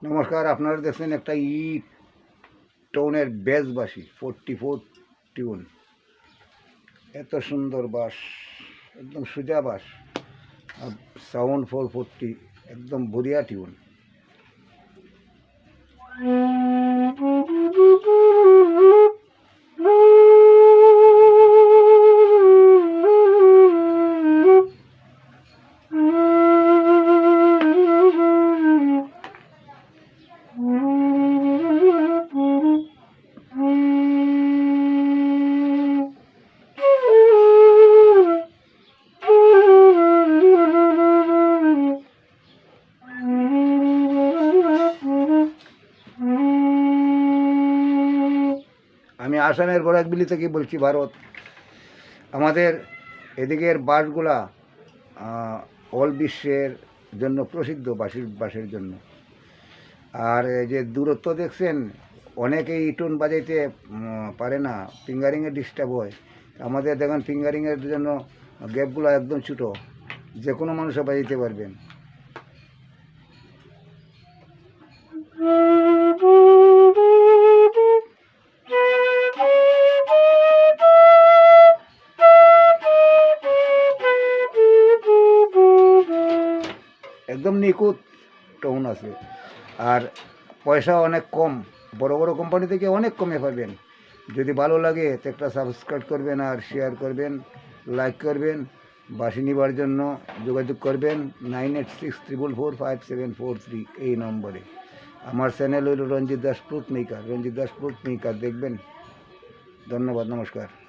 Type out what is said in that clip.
নমস্কার, আপনারা দেখছেন একটা টোনের বেস বাঁশি 44 টিউন। এত সুন্দর বাঁশ, একদম সোজা বাঁশ, আর সাউন্ড 440, একদম বড়িয়া টিউন। আমি আসামের বরাকবিলি থেকে বলছি, ভারত। আমাদের এদিকের বাঁশগুলা অল বিশ্বের জন্য প্রসিদ্ধ, বাঁশের জন্য। আর এই যে দূরত্ব দেখছেন, অনেকেই টোন বাজাইতে পারে না, ফিঙ্গারিংয়ে ডিস্টার্ব হয়। আমাদের দেখেন ফিঙ্গারিংয়ের জন্য গ্যাপগুলো একদম ছোটো, যে কোনো মানুষে বাজাইতে পারবেন। একদম নিখুঁত টোন আছে, আর পয়সা অনেক কম। বড় বড় কোম্পানি থেকে অনেক কমে পাবেন। যদি ভালো লাগে তো একটা সাবস্ক্রাইব করবেন, আর শেয়ার করবেন, লাইক করবেন। বাঁশি নিবার জন্য যোগাযোগ করবেন 9863445743 এই নম্বরে। আমার চ্যানেল হইল রঞ্জিত দাস ফ্রুট মেকার। দেখবেন। ধন্যবাদ, নমস্কার।